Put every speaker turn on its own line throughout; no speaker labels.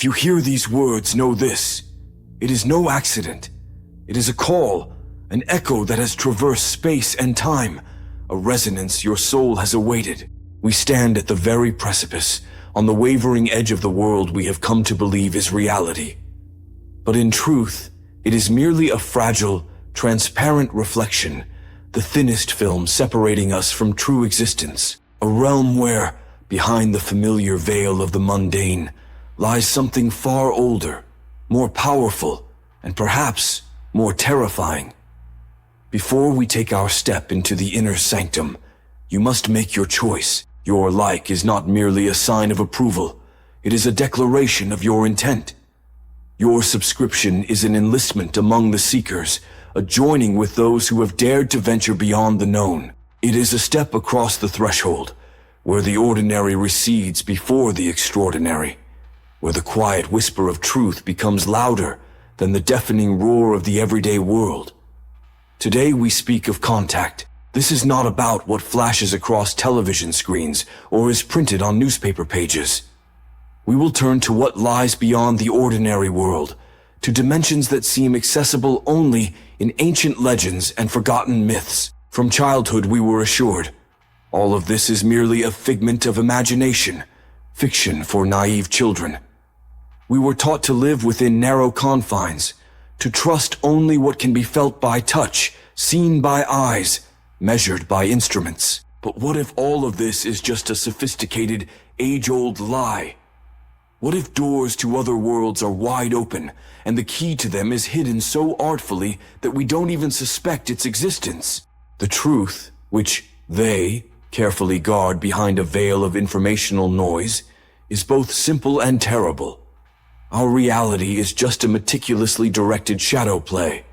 If you hear these words, know this. It is no accident. It is a call, an echo that has traversed space and time, a resonance your soul has awaited. We stand at the very precipice, on the wavering edge of the world we have come to believe is reality. But in truth, it is merely a fragile, transparent reflection, the thinnest film separating us from true existence, a realm where, behind the familiar veil of the mundane, lies something far older, more powerful, and perhaps more terrifying. Before we take our step into the inner sanctum, you must make your choice. Your like is not merely a sign of approval, it is a declaration of your intent. Your subscription is an enlistment among the seekers, a joining with those who have dared to venture beyond the known. It is a step across the threshold, where the ordinary recedes before the extraordinary, where the quiet whisper of truth becomes louder than the deafening roar of the everyday world. Today we speak of contact. This is not about what flashes across television screens or is printed on newspaper pages. We will turn to what lies beyond the ordinary world, to dimensions that seem accessible only in ancient legends and forgotten myths. From childhood we were assured, all of this is merely a figment of imagination, fiction for naive children. We were taught to live within narrow confines, to trust only what can be felt by touch, seen by eyes, measured by instruments. But what if all of this is just a sophisticated, age-old lie? What if doors to other worlds are wide open, and the key to them is hidden so artfully that we don't even suspect its existence? The truth, which they carefully guard behind a veil of informational noise, is both simple and terrible. Our reality is just a meticulously directed shadow play.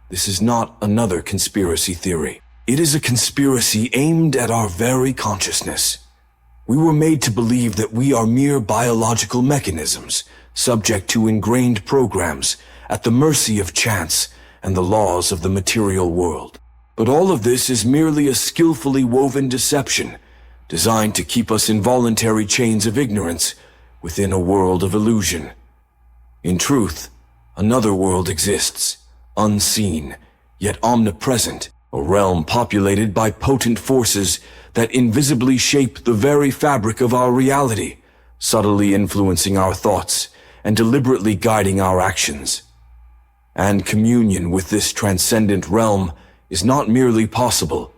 This is not another conspiracy theory. It is a conspiracy aimed at our very consciousness. We were made to believe that we are mere biological mechanisms, subject to ingrained programs, at the mercy of chance and the laws of the material world. But all of this is merely a skillfully woven deception, designed to keep us in voluntary chains of ignorance within a world of illusion. In truth, another world exists, unseen, yet omnipresent, a realm populated by potent forces that invisibly shape the very fabric of our reality, subtly influencing our thoughts and deliberately guiding our actions. And communion with this transcendent realm is not merely possible,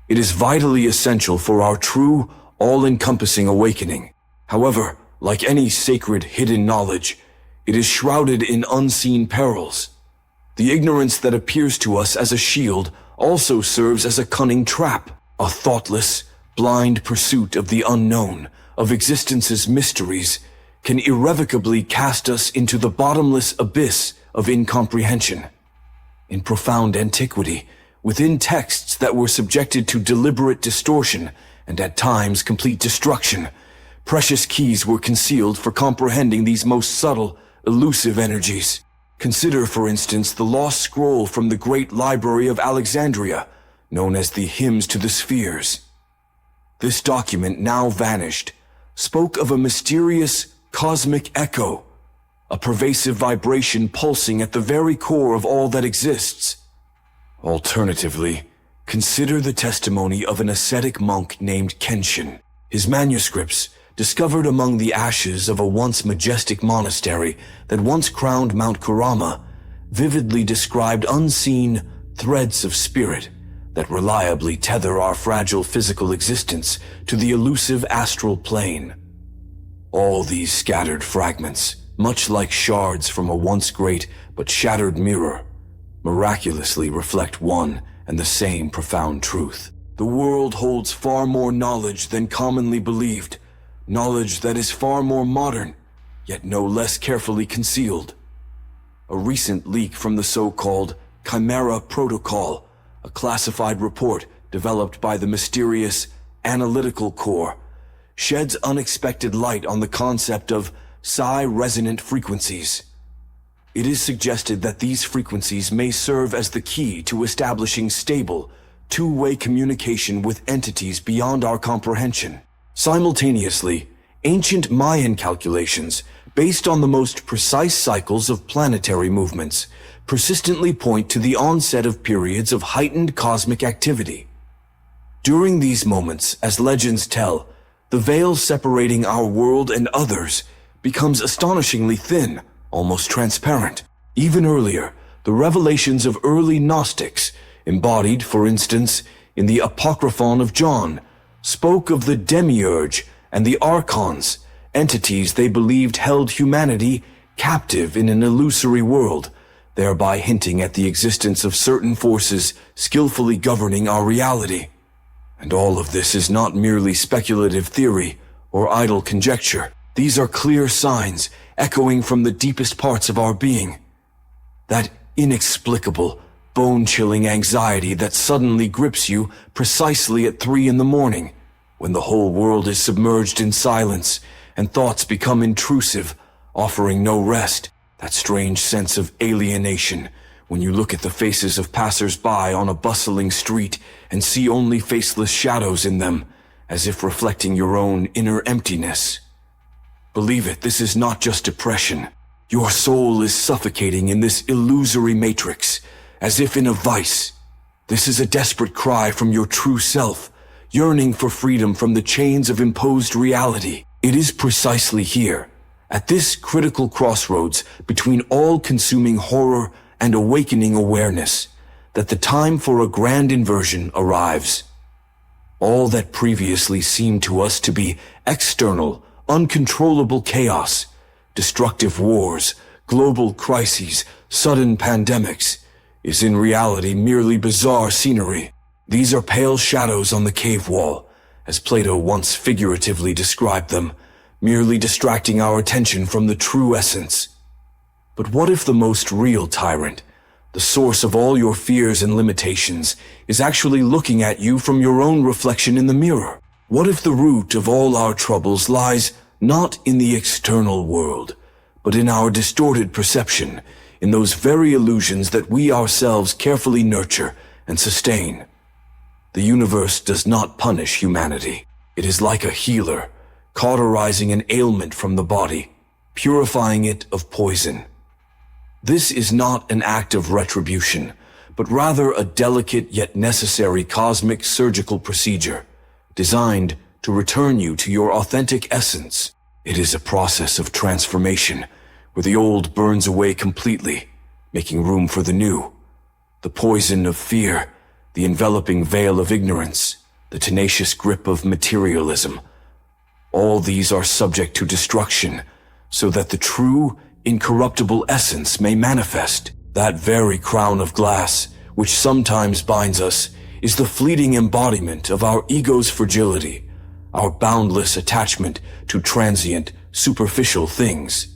it is vitally essential for our true, all-encompassing awakening. However, like any sacred hidden knowledge, it is shrouded in unseen perils. The ignorance that appears to us as a shield also serves as a cunning trap, a thoughtless, blind pursuit of the unknown, of existence's mysteries, can irrevocably cast us into the bottomless abyss of incomprehension. In profound antiquity, within texts that were subjected to deliberate distortion and at times complete destruction, precious keys were concealed for comprehending these most subtle, elusive energies. Consider, for instance, the lost scroll from the great library of Alexandria, known as the Hymns to the Spheres. This document, now vanished, spoke of a mysterious cosmic echo, a pervasive vibration pulsing at the very core of all that exists. Alternatively, consider the testimony of an ascetic monk named Kenshin. His manuscripts, discovered among the ashes of a once majestic monastery that once crowned Mount Kurama, vividly described unseen threads of spirit that reliably tether our fragile physical existence to the elusive astral plane. All these scattered fragments, much like shards from a once great but shattered mirror, miraculously reflect one and the same profound truth. The world holds far more knowledge than commonly believed, knowledge that is far more modern, yet no less carefully concealed. A recent leak from the so-called Chimera Protocol, a classified report developed by the mysterious Analytical Corps, sheds unexpected light on the concept of psi-resonant frequencies. It is suggested that these frequencies may serve as the key to establishing stable, two-way communication with entities beyond our comprehension. Simultaneously, ancient Mayan calculations based on the most precise cycles of planetary movements, persistently point to the onset of periods of heightened cosmic activity. During these moments, as legends tell, the veil separating our world and others becomes astonishingly thin, almost transparent. Even earlier, the revelations of early Gnostics, embodied, for instance, in the Apocryphon of John, spoke of the demiurge and the archons, entities they believed held humanity captive in an illusory world, thereby hinting at the existence of certain forces skillfully governing our reality. And all of this is not merely speculative theory or idle conjecture. These are clear signs echoing from the deepest parts of our being. That inexplicable, bone-chilling anxiety that suddenly grips you precisely at 3 a.m, when the whole world is submerged in silence and thoughts become intrusive, offering no rest. That strange sense of alienation when you look at the faces of passers-by on a bustling street and see only faceless shadows in them, as if reflecting your own inner emptiness. Believe it, this is not just depression. Your soul is suffocating in this illusory matrix, as if in a vice. This is a desperate cry from your true self, yearning for freedom from the chains of imposed reality. It is precisely here, at this critical crossroads between all-consuming horror and awakening awareness, that the time for a grand inversion arrives. All that previously seemed to us to be external, uncontrollable chaos, destructive wars, global crises, sudden pandemics, is in reality merely bizarre scenery. These are pale shadows on the cave wall, as Plato once figuratively described them, merely distracting our attention from the true essence. But what if the most real tyrant, the source of all your fears and limitations, is actually looking at you from your own reflection in the mirror? What if the root of all our troubles lies not in the external world, but in our distorted perception, in those very illusions that we ourselves carefully nurture and sustain? The universe does not punish humanity. It is like a healer, cauterizing an ailment from the body, purifying it of poison. This is not an act of retribution, but rather a delicate yet necessary cosmic surgical procedure, designed to return you to your authentic essence. It is a process of transformation, where the old burns away completely, making room for the new. The poison of fear, the enveloping veil of ignorance, the tenacious grip of materialism. All these are subject to destruction, so that the true, incorruptible essence may manifest. That very crown of glass, which sometimes binds us, is the fleeting embodiment of our ego's fragility, our boundless attachment to transient, superficial things.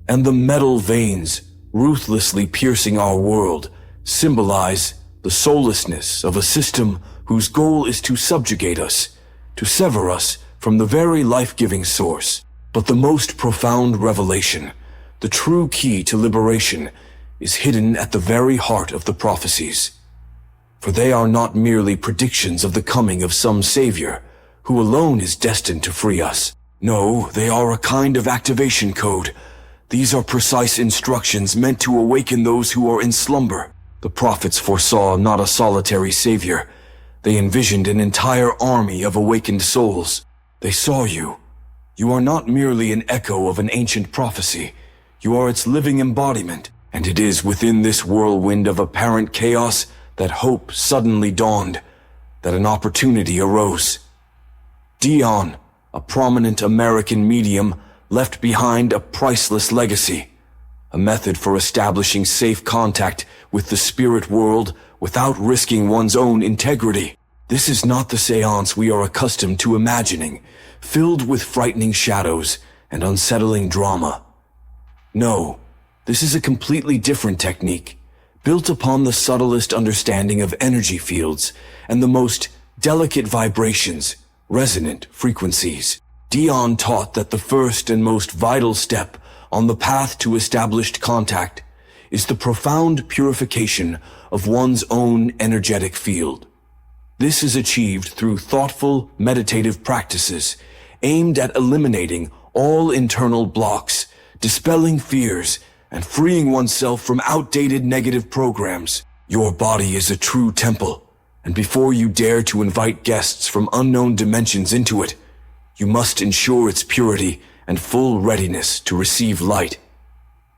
And the metal veins, ruthlessly piercing our world, symbolize the soullessness of a system whose goal is to subjugate us, to sever us from the very life-giving source. But the most profound revelation, the true key to liberation, is hidden at the very heart of the prophecies. For they are not merely predictions of the coming of some savior, who alone is destined to free us. No, they are a kind of activation code. These are precise instructions meant to awaken those who are in slumber. The prophets foresaw not a solitary savior. They envisioned an entire army of awakened souls. They saw you. You are not merely an echo of an ancient prophecy. You are its living embodiment, and it is within this whirlwind of apparent chaos that hope suddenly dawned, that an opportunity arose. Dion, a prominent American medium, left behind a priceless legacy, a method for establishing safe contact with the spirit world without risking one's own integrity. This is not the seance we are accustomed to imagining, filled with frightening shadows and unsettling drama. No, this is a completely different technique, built upon the subtlest understanding of energy fields and the most delicate vibrations, resonant frequencies. Dion taught that the first and most vital step on the path to established contact is the profound purification of one's own energetic field. This is achieved through thoughtful, meditative practices aimed at eliminating all internal blocks dispelling fears, and freeing oneself from outdated negative programs. Your body is a true temple, and before you dare to invite guests from unknown dimensions into it, you must ensure its purity and full readiness to receive light.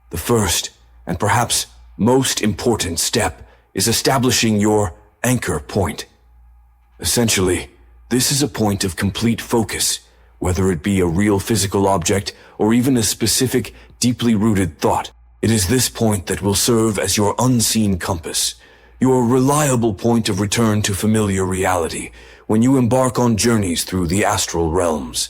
The first, and perhaps most important step, is establishing your anchor point. Essentially, this is a point of complete focus, whether it be a real physical object or even a specific, deeply rooted thought. It is this point that will serve as your unseen compass, your reliable point of return to familiar reality when you embark on journeys through the astral realms.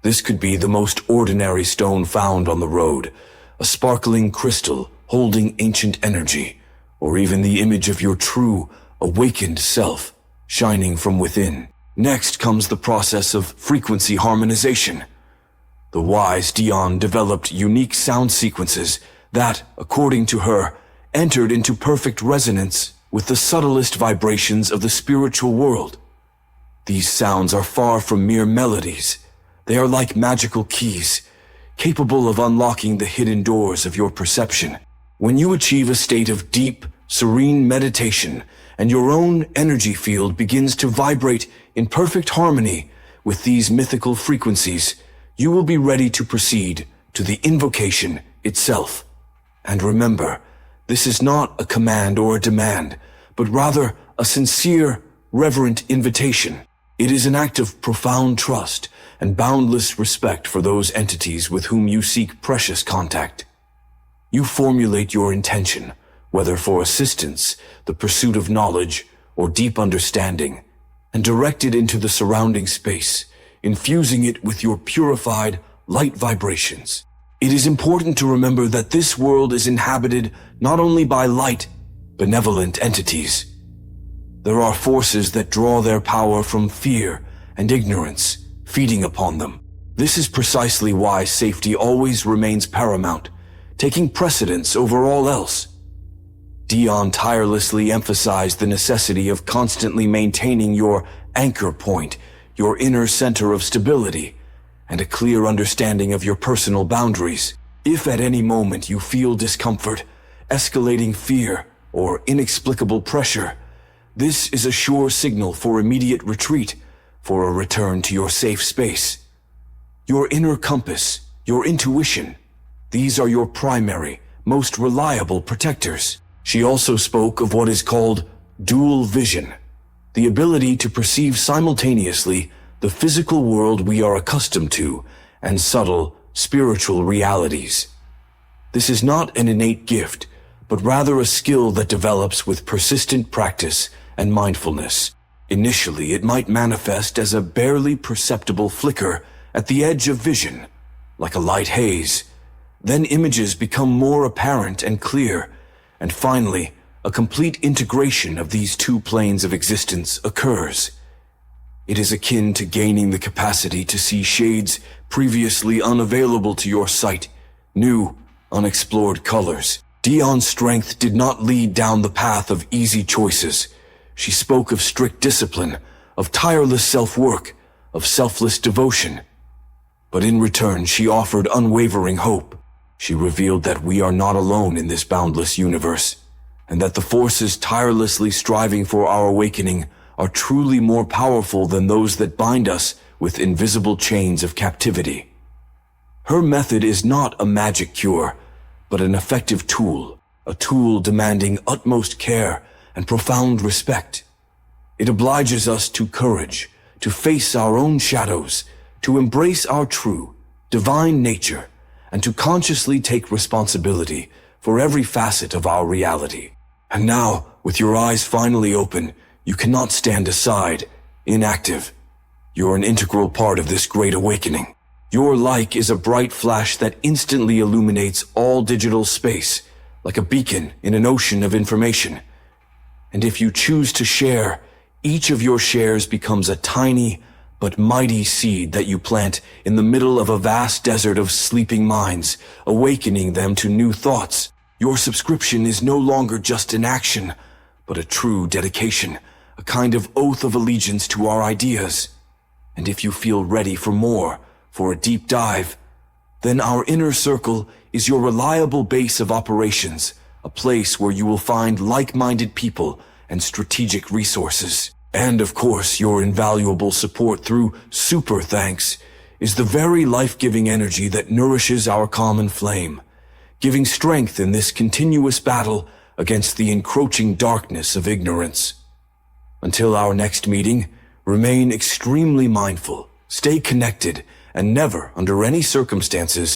This could be the most ordinary stone found on the road, a sparkling crystal holding ancient energy, or even the image of your true, awakened self shining from within. Next comes the process of frequency harmonization. The wise Dion developed unique sound sequences that, according to her, entered into perfect resonance with the subtlest vibrations of the spiritual world. These sounds are far from mere melodies. They are like magical keys, capable of unlocking the hidden doors of your perception. When you achieve a state of deep, serene meditation, and your own energy field begins to vibrate in perfect harmony with these mythical frequencies, you will be ready to proceed to the invocation itself. And remember, this is not a command or a demand, but rather a sincere, reverent invitation. It is an act of profound trust and boundless respect for those entities with whom you seek precious contact. You formulate your intention, whether for assistance, the pursuit of knowledge, or deep understanding, and direct it into the surrounding space, infusing it with your purified, light vibrations. It is important to remember that this world is inhabited not only by light, benevolent entities. There are forces that draw their power from fear and ignorance, feeding upon them. This is precisely why safety always remains paramount, taking precedence over all else. Dion tirelessly emphasized the necessity of constantly maintaining your anchor point, your inner center of stability, and a clear understanding of your personal boundaries. If at any moment you feel discomfort, escalating fear, or inexplicable pressure, this is a sure signal for immediate retreat, for a return to your safe space. Your inner compass, your intuition, these are your primary, most reliable protectors. She also spoke of what is called dual vision, the ability to perceive simultaneously the physical world we are accustomed to and subtle spiritual realities. This is not an innate gift, but rather a skill that develops with persistent practice and mindfulness. Initially, it might manifest as a barely perceptible flicker at the edge of vision, like a light haze. Then images become more apparent and clear, and finally, a complete integration of these two planes of existence occurs. It is akin to gaining the capacity to see shades previously unavailable to your sight, new, unexplored colors. Dion's strength did not lead down the path of easy choices. She spoke of strict discipline, of tireless self-work, of selfless devotion. But in return, she offered unwavering hope. She revealed that we are not alone in this boundless universe, and that the forces tirelessly striving for our awakening are truly more powerful than those that bind us with invisible chains of captivity. Her method is not a magic cure, but an effective tool, a tool demanding utmost care and profound respect. It obliges us to courage, to face our own shadows, to embrace our true, divine nature, and to consciously take responsibility for every facet of our reality. And now, with your eyes finally open, you cannot stand aside, inactive. You're an integral part of this great awakening. Your like is a bright flash that instantly illuminates all digital space, like a beacon in an ocean of information. And if you choose to share, each of your shares becomes a tiny but mighty seed that you plant in the middle of a vast desert of sleeping minds, awakening them to new thoughts. Your subscription is no longer just an action, but a true dedication, a kind of oath of allegiance to our ideas. And if you feel ready for more, for a deep dive, then our inner circle is your reliable base of operations, a place where you will find like-minded people and strategic resources. And of course, your invaluable support through super thanks is the very life-giving energy that nourishes our common flame, giving strength in this continuous battle against the encroaching darkness of ignorance. Until our next meeting, remain extremely mindful, stay connected, and never, under any circumstances,